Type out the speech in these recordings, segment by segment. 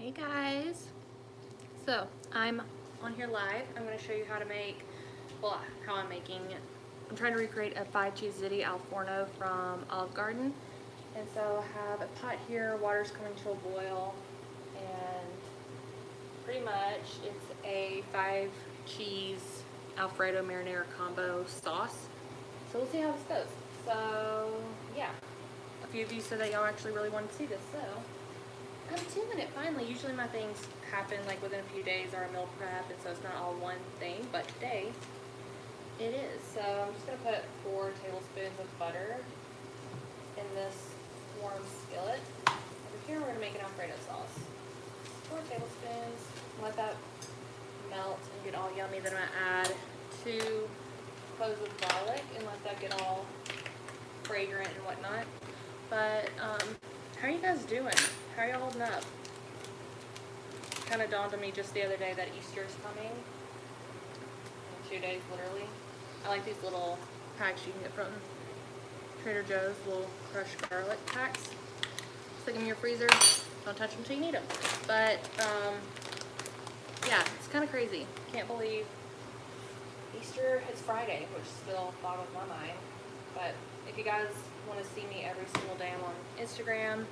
Hey guys, so I'm on here live. I'm going to show you how to make, well, how I'm making, I'm trying to recreate a 5-cheese ziti al forno from Olive Garden. And so I have a pot here, water's coming to a boil, and pretty much it's a 5-cheese Alfredo marinara combo sauce. So we'll see how this goes. So yeah, a few of you said that y'all actually really wanted to see this, so I'm doing it finally. Usually my things happen like within a few days or a meal prep, and so it's not all one thing, but today it is. So I'm just going to put 4 tablespoons of butter in this warm skillet. Over here we're going to make an Alfredo sauce. 4 tablespoons, let that melt and get all yummy. Then I'm going to add 2 cloves of garlic and let that get all fragrant and whatnot. But how are you guys doing? How are y'all holding up? Kind of dawned on me just the other day that Easter is coming. In 2 days, literally. I like these little packs you can get from Trader Joe's, little crushed garlic packs. Stick them in your freezer. Don't touch them until you need them. But, yeah, it's kind of crazy. Can't believe Easter is Friday, which still boggles my mind. But if you guys want to see me every single day, I'm on Instagram.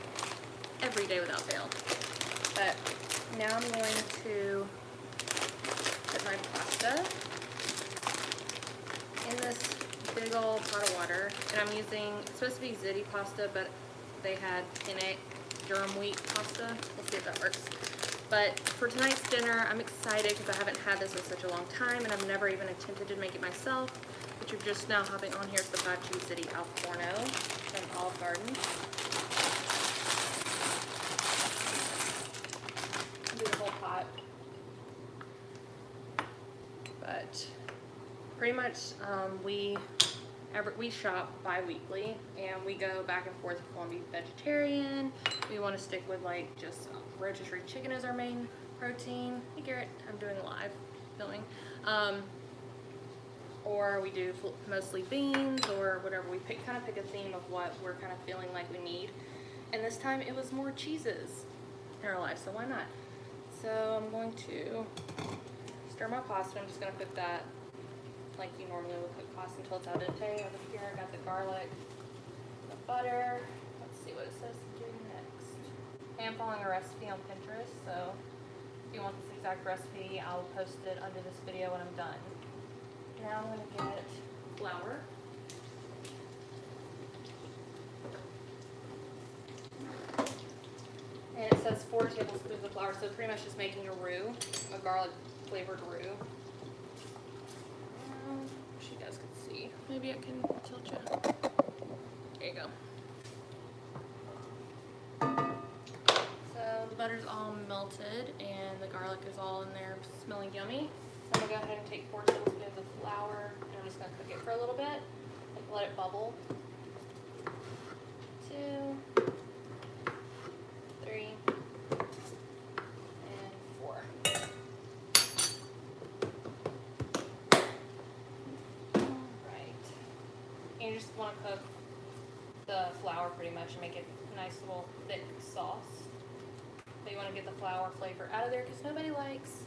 Every day without fail. But now I'm going to put my pasta in this big old pot of water, and I'm using, it's supposed to be ziti pasta, but they had penne durum wheat pasta. We'll see if that works. But for tonight's dinner, I'm excited because I haven't had this in such a long time, and I've never even attempted to make it myself. But you're just now hopping on here, it's the 5-cheese ziti al forno from Olive Garden. Do the whole pot, but pretty much we shop bi-weekly, and we go back and forth if we want to be vegetarian. We want to stick with like just rotisserie chicken as our main protein. Hey Garrett, I'm doing live filming. Or we do mostly beans or whatever. We kind of pick a theme of what we're kind of feeling like we need. And this time it was more cheeses in our life, so why not? So I'm going to stir my pasta. I'm just going to cook that like you normally would cook pasta until it's al dente. Over here I got the garlic, the butter. Let's see what it says to do next. I am following a recipe on Pinterest, so if you want this exact recipe, I'll post it under this video when I'm done. Now I'm going to get flour. And it says 4 tablespoons of flour, so pretty much just making a roux, a garlic flavored roux. Wish you guys could see. Maybe I can tilt you. There you go. So the butter's all melted and the garlic is all in there smelling yummy. So I'm going to go ahead and take 4 tablespoons of flour, and I'm just going to cook it for a little bit, like let it bubble. 2, 3, and 4. Alright. And you just want to cook the flour pretty much and make it a nice little thick sauce. But you want to get the flour flavor out of there because nobody likes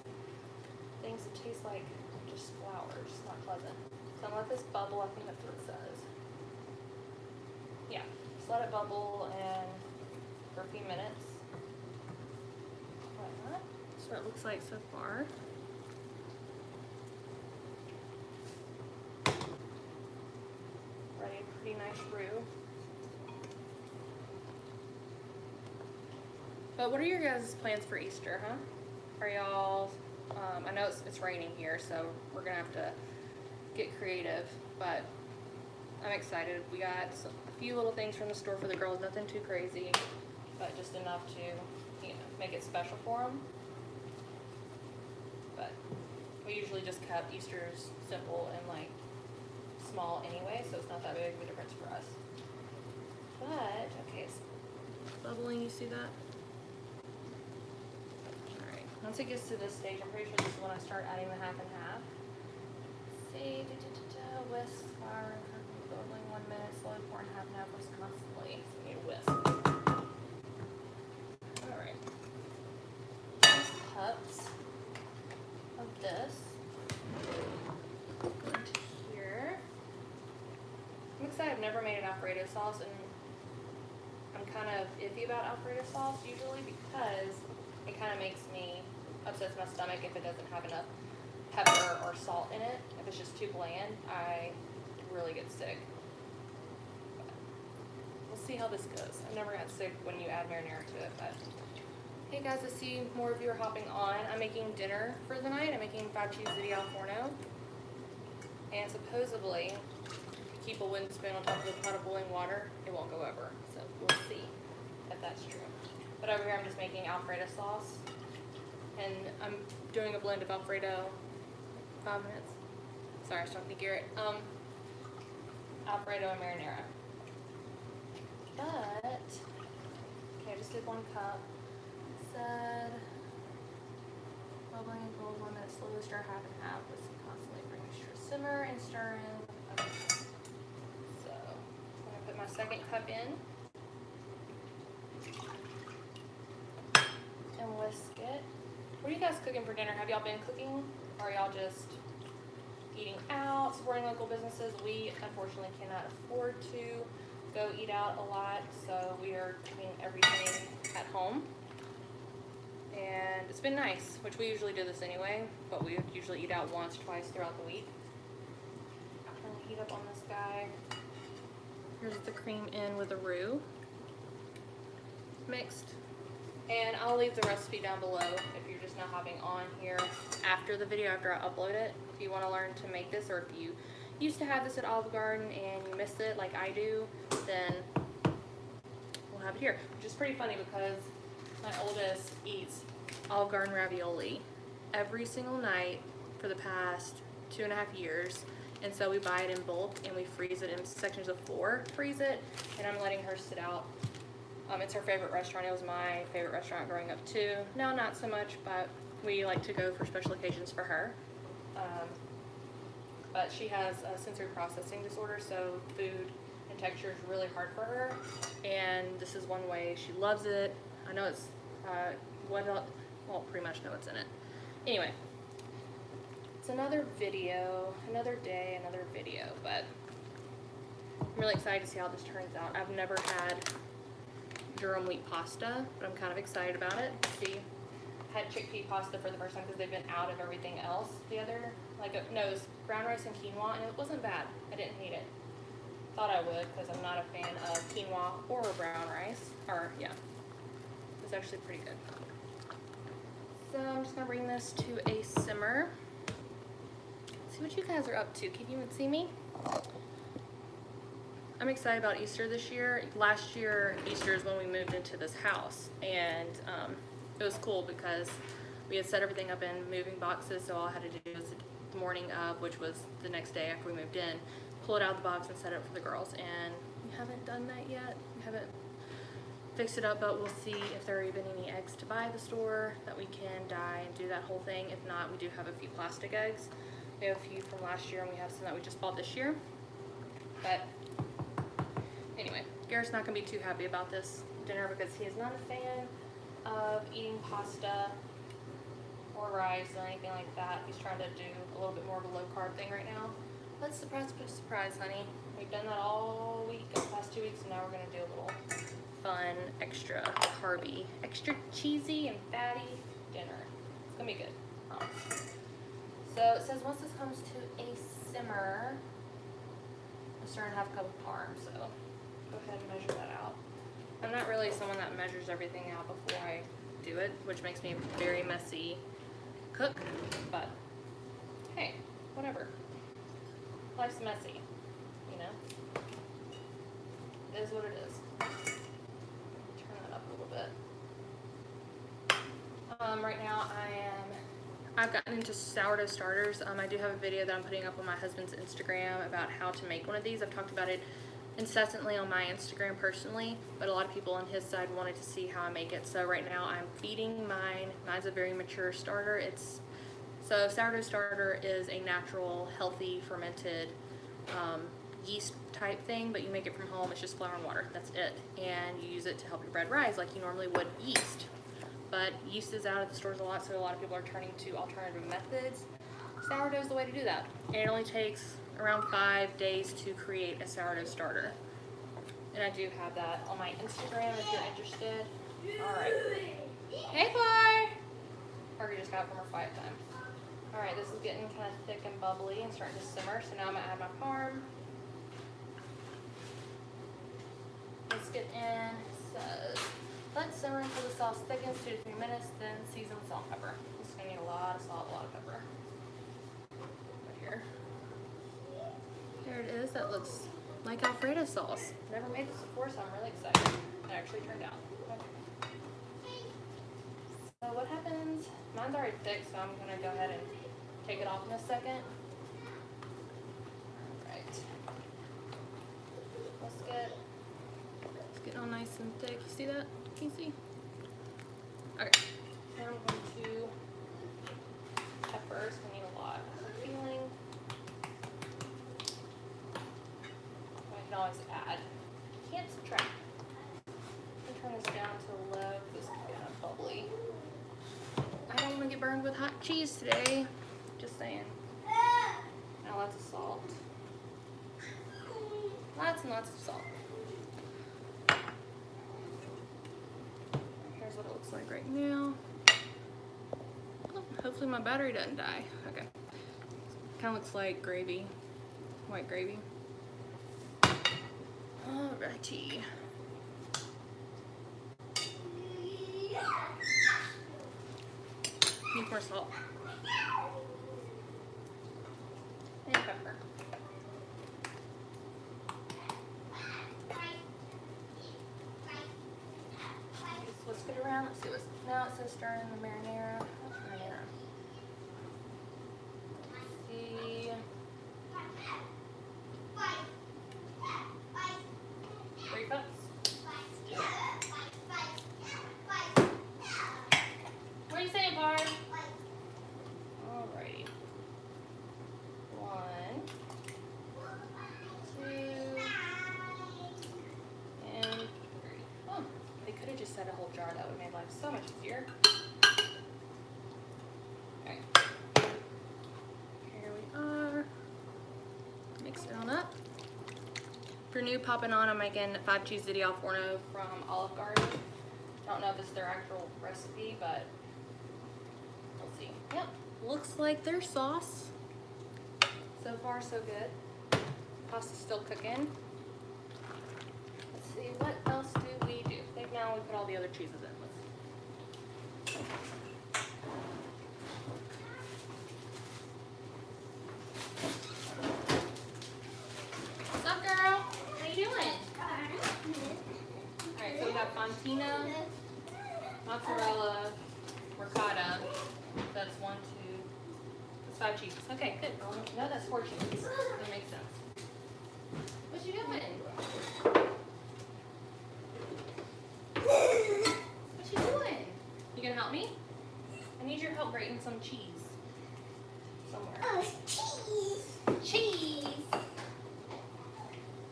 things that taste like just flour. It's just not pleasant. So I'm going to let this bubble. I think that's what it says. Yeah, just let it bubble and for a few minutes. Like that. That's what it looks like so far. Ready, a pretty nice roux. But what are your guys' plans for Easter, huh? Are y'all, I know it's raining here, so we're going to have to get creative, but I'm excited. We got a few little things from the store for the girls, nothing too crazy, but just enough to, you know, make it special for them. But we usually just kept Easter's simple and like small anyway, so it's not that big of a difference for us. But, okay, it's bubbling, you see that? Once it gets to this stage, I'm pretty sure this is when I start adding the half and half. See, whisk, flour, and cook bubbling 1 minute, slowly pour in half and half, whisk constantly. So we need a whisk. Alright. cups of this. Into here. I'm excited. I've never made an Alfredo sauce, and I'm kind of iffy about Alfredo sauce usually because it kind of makes me upsets my stomach if it doesn't have enough pepper or salt in it. If it's just too bland, I really get sick. But we'll see how this goes. I've never got sick when you add marinara to it, but hey guys, I see more of you are hopping on. I'm making dinner for the night. I'm making 5 cheese ziti al forno. And supposedly, if you keep a wooden spoon on top of a pot of boiling water, it won't go over. So we'll see if that's true. But over here I'm just making Alfredo sauce. And I'm doing a blend of Alfredo, 5 minutes. Sorry, I was talking to Garrett. Alfredo and marinara. But, okay, I just did 1 cup. It said, bubbling and cold 1 minute, slowly stir half and half. Let's constantly bring mixture to simmer and stir in. Okay. So, I'm gonna put my 2nd cup in. And whisk it. What are you guys cooking for dinner? Have y'all been cooking? Or are y'all just eating out, supporting local businesses? We unfortunately cannot afford to go eat out a lot, so we are cooking everything at home. And it's been nice, which we usually do this anyway, but we usually eat out once, twice throughout the week. I'm gonna heat up on this guy. Here's the cream in with the roux mixed. And I'll leave the recipe down below if you're just now hopping on here after the video, after I upload it. If you want to learn to make this, or if you used to have this at Olive Garden and you missed it like I do, then we'll have it here. Which is pretty funny because my oldest eats Olive Garden ravioli every single night for the past 2.5 years. And so we buy it in bulk and we freeze it in sections of 4, freeze it, and I'm letting her sit out. It's her favorite restaurant. It was my favorite restaurant growing up too. Now not so much, but we like to go for special occasions for her. But she has a sensory processing disorder, so food and texture is really hard for her. And this is one way she loves it. I know it's, well, pretty much know what's in it. Anyway, it's another video, another day, another video, but I'm really excited to see how this turns out. I've never had durum wheat pasta, but I'm kind of excited about it. See, I had chickpea pasta for the first time because they've been out of everything else. The other, no, it was brown rice and quinoa, and it wasn't bad. I didn't hate it. Thought I would because I'm not a fan of quinoa or brown rice. Or, yeah, it was actually pretty good. So I'm just gonna bring this to a simmer. See what you guys are up to. Can you even see me? I'm excited about Easter this year. Last year, Easter is when we moved into this house, and it was cool because we had set everything up in moving boxes, so all I had to do was the morning of, which was the next day after we moved in, pull it out of the box and set it up for the girls, and we haven't done that yet. We haven't fixed it up, but we'll see if there are even any eggs to buy at the store that we can dye and do that whole thing. If not, we do have a few plastic eggs. We have a few from last year, and we have some that we just bought this year. But anyway, Garrett's not going to be too happy about this dinner because he is not a fan of eating pasta or rice or anything like that. He's trying to do a little bit more of a low-carb thing right now. But surprise, honey. We've done that all week, the past 2 weeks, and now we're going to do a little fun, extra carby, extra cheesy and fatty dinner. It's going to be good, I promise. So it says once this comes to a simmer, I'm starting to have a cup of parm, so go ahead and measure that out. I'm not really someone that measures everything out before I do it, which makes me a very messy cook, but hey, whatever. Life's messy, you know? It is what it is. Turn that up a little bit. Right now I've gotten into sourdough starters. I do have a video that I'm putting up on my husband's Instagram about how to make one of these. I've talked about it incessantly on my Instagram personally, but a lot of people on his side wanted to see how I make it. So right now I'm feeding mine. Mine's a very mature starter. So sourdough starter is a natural, healthy, fermented yeast type thing, but you make it from home. It's just flour and water. That's it. And you use it to help your bread rise like you normally would yeast. but yeast is out at the stores a lot, so a lot of people are turning to alternative methods. Sourdough is the way to do that. And it only takes around 5 days to create a sourdough starter. And I do have that on my Instagram if you're interested. Alright. Hey, Fly! Parker just got from her quiet time. Alright, this is getting kind of thick and bubbly and starting to simmer, so now I'm going to add my parm. Let's get in. It says, let simmer until the sauce thickens, 2 to 3 minutes, then season with salt and pepper. This is going to need a lot of salt, a lot of pepper. Right here. There it is. That looks like Alfredo sauce. Never made this before, so I'm really excited. It actually turned out. Okay. So what happens? Mine's already thick, so I'm going to go ahead and take it off in a second. Alright. Let's get it all nice and thick. You see that? Can you see? Okay. Now I'm going to peppers. We need a lot. I'm feeling. I can always add. Can't subtract. I'm turn this down to low. This is kind of bubbly. I don't want to get burned with hot cheese today. Just saying. Now lots of salt. Lots and lots of salt. Here's what it looks like right now. Oh, hopefully my battery doesn't die. Okay. Kind of looks like gravy. White gravy. Alrighty. Need more salt. And pepper. Just whisk it around. Let's see what's now. It says stir in the marinara. What's marinara? Let's see. 3 cups. What are you saying, Barb? Alrighty. 1, 2, and 3. Oh, they could have just said a whole jar. That would have made life so much easier. Okay. Here we are. Mix it on up. If you're new popping on, I'm making 5 cheese ziti al forno from Olive Garden. I don't know if it's their actual recipe, but we'll see. Yep, looks like their sauce. So far, so good. Pasta's still cooking. Let's see, what else do we do? I think now we put all the other cheeses in. What's up, girl? How you doing? Alright, so we got fontina, mozzarella, ricotta. That's 1, 2. That's 5 cheeses. Okay, good. No, that's 4 cheeses. That makes sense. What you doing? What you doing? You gonna help me? I need your help grating some cheese. Somewhere. Oh, cheese. Cheese!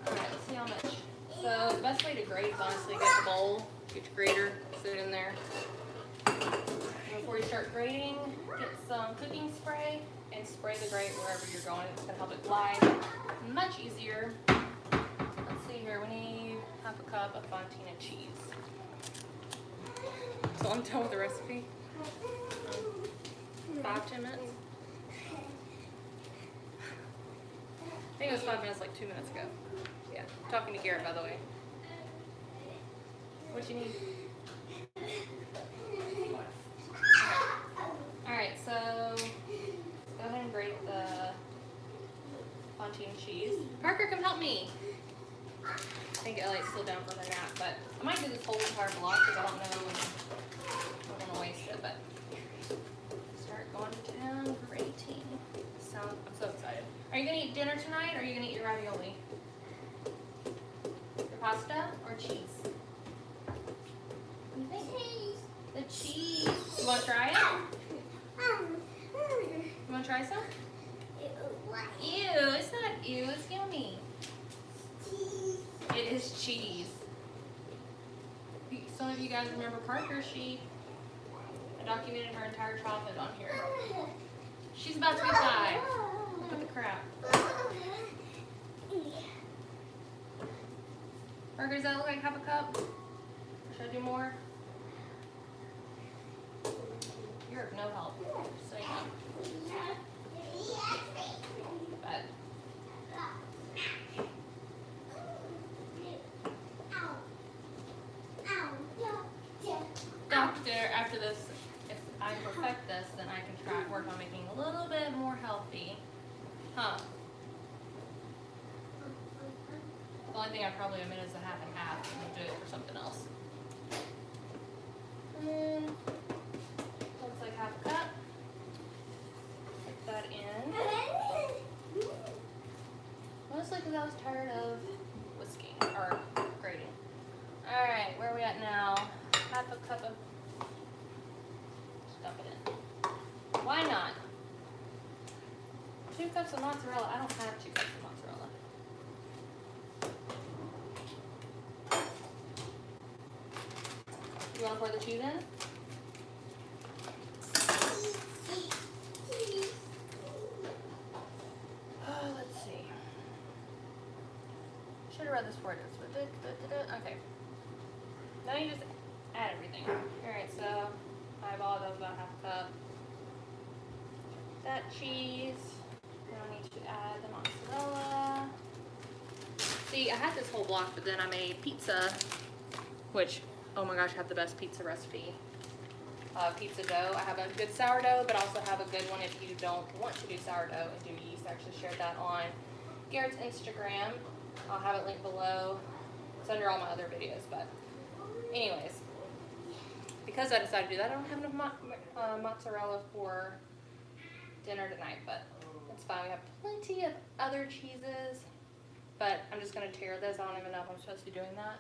Alright, let's see how much. So, the best way to grate is honestly get the bowl, get your grater, sit it in there. And before you start grating, get some cooking spray and spray the grate wherever you're going. It's going to help it glide much easier. Let's see here, we need 1/2 cup of fontina cheese. So I'm done with the recipe. 5-10 minutes. I think it was 5 minutes, like 2 minutes ago. Yeah, talking to Garrett, by the way. What you need? Alright, so go ahead and grate the fontina cheese. Parker, come help me. I think Elliott's still down for her nap, but I might do this whole entire vlog because I don't know if I don't want to waste it, but start going to town grating. I'm so excited. Are you going to eat dinner tonight, or are you going to eat your ravioli? Your pasta or cheese? What do you think? Cheese. The cheese. You want to try it? You want to try some? Ew, it's not ew, it's yummy. Cheese. It is cheese. Some of you guys remember Parker, she I documented her entire childhood on here. She's about to be 5. Look at the crap. Parker, does that look like half a cup? Should I do more? You're of no help. So you know. But doctor, after this, if I perfect this, then I can try work on making a little bit more healthy. Huh. The only thing I probably omit is the half and half, and we'll do it for something else. Looks like half a cup. Put that in. Mostly because I was tired of whisking, or grating. Alright, where are we at now? Half a cup of, dump it in. Why not? 2 cups of mozzarella. I don't have 2 cups of mozzarella. You want to pour the cheese in? Oh, let's see. Should have read this before this. Okay. Now you just add everything. Alright, so eyeball, that was about half a cup. That cheese. Now I need to add the mozzarella. See, I had this whole block, but then I made pizza, which, oh my gosh, I have the best pizza recipe. Pizza dough. I have a good sourdough, but also have a good one if you don't want to do sourdough and do yeast. I actually shared that on Garrett's Instagram. I'll have it linked below. It's under all my other videos, but anyways, because I decided to do that, I don't have enough mozzarella for dinner tonight, but it's fine. We have plenty of other cheeses, but I'm just going to tear this. I don't even know if I'm supposed to be doing that.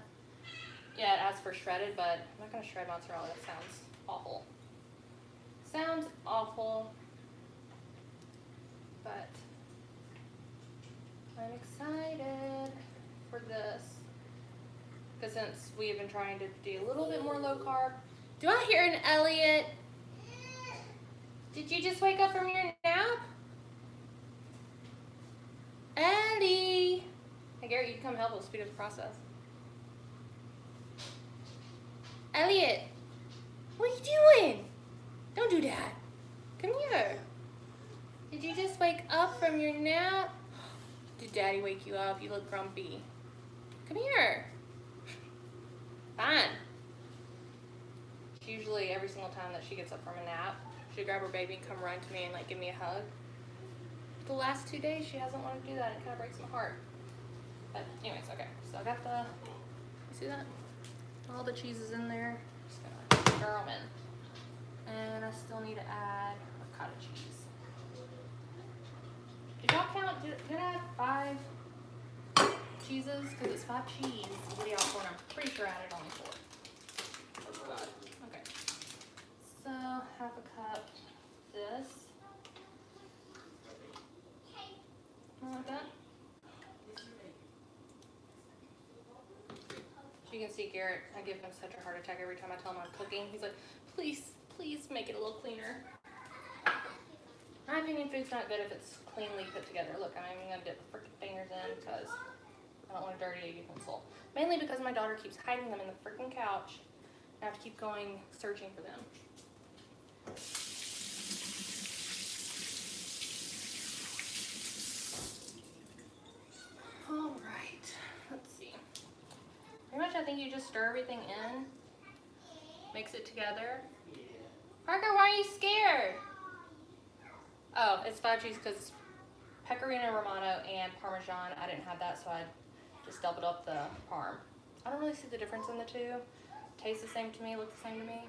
Yeah, it asks for shredded, but I'm not going to shred mozzarella. That sounds awful. Sounds awful, but I'm excited for this. Because since we have been trying to do a little bit more low carb. Do I hear an Elliot? Did you just wake up from your nap? Ellie! Hey Garrett, you can come help us speed up the process. Elliot! What are you doing? Don't do that. Come here. Did you just wake up from your nap? Did Daddy wake you up? You look grumpy. Come here. Fine. Usually every single time that she gets up from a nap, she'll grab her baby and come run to me and like give me a hug. The last 2 days she hasn't wanted to do that. It kind of breaks my heart. But anyways, okay. So I got the, you see that? All the cheeses in there. Just gonna stir them in. And I still need to add ricotta cheese. Did y'all count? Did I have 5 cheeses? Because it's 5 cheese. What do y'all for? I'm pretty sure I added only 4. Oh god. Okay. So half a cup this. Like that. So you can see Garrett, I give him such a heart attack every time I tell him I'm cooking. He's like, please, please make it a little cleaner. In my opinion, food's not good if it's cleanly put together. Look, I'm even gonna dip the freaking fingers in because I don't want to dirty a utensil. Mainly because my daughter keeps hiding them in the freaking couch. I have to keep going searching for them. Alright, let's see. Pretty much I think you just stir everything in. Mix it together. Parker, why are you scared? Oh, it's 5 cheese because pecorino romano and parmesan. I didn't have that, so I just doubled up the parm. I don't really see the difference in the two. Tastes the same to me, look the same to me.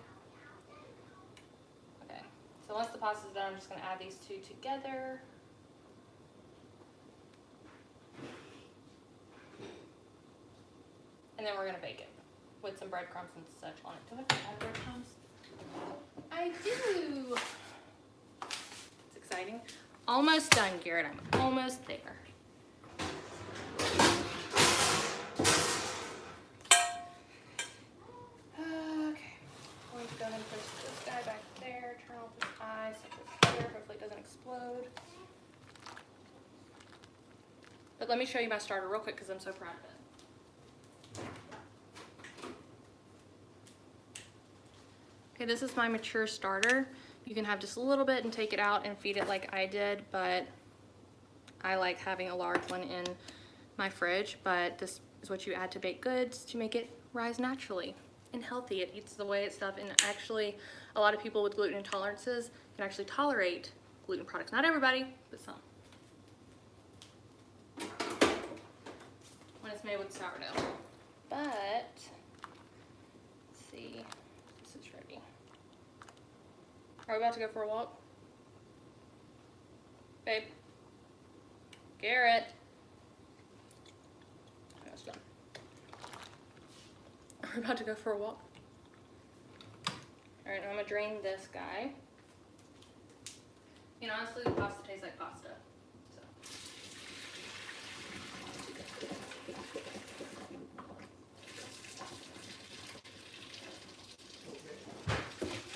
Okay, so once the pasta's done, I'm just gonna add these 2 together. And then we're gonna bake it with some breadcrumbs and such on it. Do I have to add breadcrumbs? I do. It's exciting. Almost done, Garrett. I'm almost there. Okay. We'll go ahead and push this guy back there, turn off this eye, set this here, hopefully it doesn't explode. But let me show you my starter real quick because I'm so proud of it. Okay, this is my mature starter. You can have just a little bit and take it out and feed it like I did, but I like having a large one in my fridge. But this is what you add to baked goods to make it rise naturally and healthy. It eats the way it's stuff, and actually a lot of people with gluten intolerances can actually tolerate gluten products. Not everybody, but some. When it's made with sourdough. But let's see, this is ready. Are we about to go for a walk? Babe. Garrett. That's done. We're about to go for a walk. Alright, now I'm gonna drain this guy. You know, honestly, the pasta tastes like pasta. So.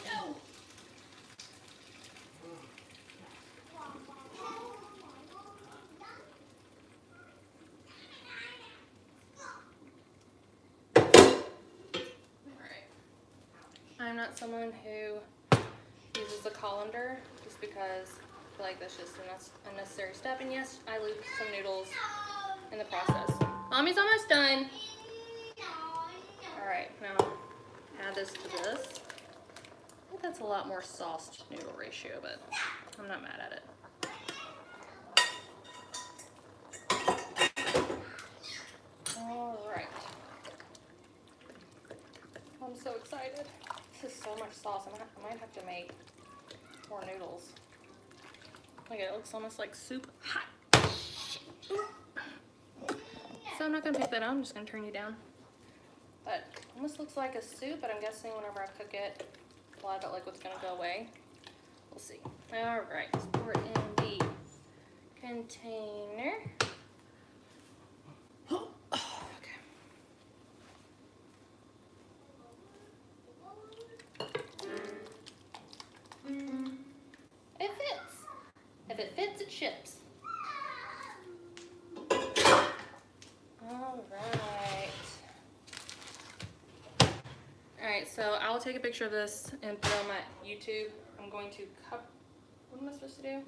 No! I'm not someone who uses a colander just because I feel like that's just an unnecessary step. And yes, I lose some noodles in the process. Mommy's almost done. Alright, now add this to this. I think that's a lot more sauce to noodle ratio, but I'm not mad at it. Alright. I'm so excited. This is so much sauce. I might have to make more noodles. Look, it looks almost like soup. Hot. So I'm not gonna pick that up. I'm just gonna turn you down. But it almost looks like a soup, but I'm guessing whenever I cook it, a lot of that liquid's gonna go away. We'll see. All right, let's pour it in the container. It fits. If it fits, it ships. All right. All right, so I'll take a picture of this and put it on my YouTube. I'm going to cup. What am I supposed to do?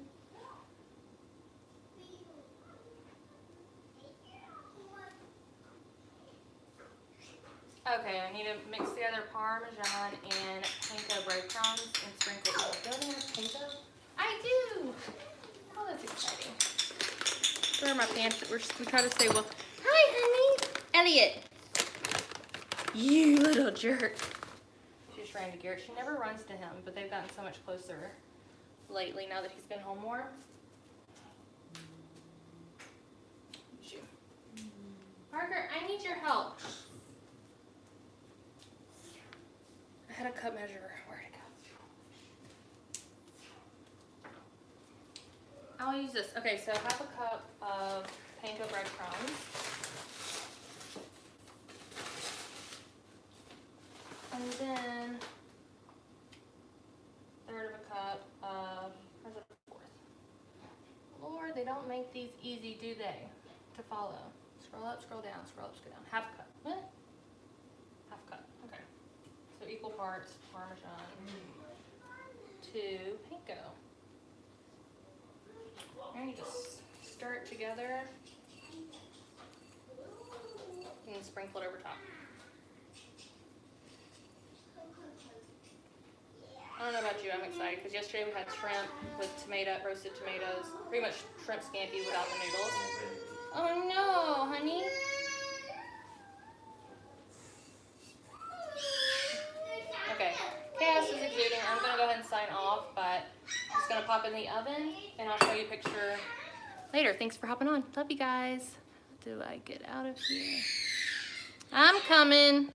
Okay, I need to mix together Parmesan and panko breadcrumbs and sprinkle it. Do I have panko? I do! Oh, that's exciting. Where are my pants? We try to stay well. Hi, honey! Elliot! You little jerk. She just ran to Garrett. She never runs to him, but they've gotten so much closer lately now that he's been home more. Shoot. Parker, I need your help. I had a cup measure. Where'd it go? I'll use this. Okay, so half a cup of panko breadcrumbs. And then third of a cup of, where's it, fourth? Lord, they don't make these easy, do they? To follow. Scroll up, scroll down, scroll up, scroll down. Half a cup. What? Half a cup. Okay. So equal parts Parmesan to panko. And you just stir it together and sprinkle it over top. I don't know about you, I'm excited because yesterday we had shrimp with roasted tomatoes, pretty much shrimp scampi without the noodles. Oh no, honey. Okay, chaos is exuding. I'm gonna go ahead and sign off, but I'm just gonna pop in the oven and I'll show you a picture later. Thanks for hopping on. Love you guys. How do I get out of here? I'm coming.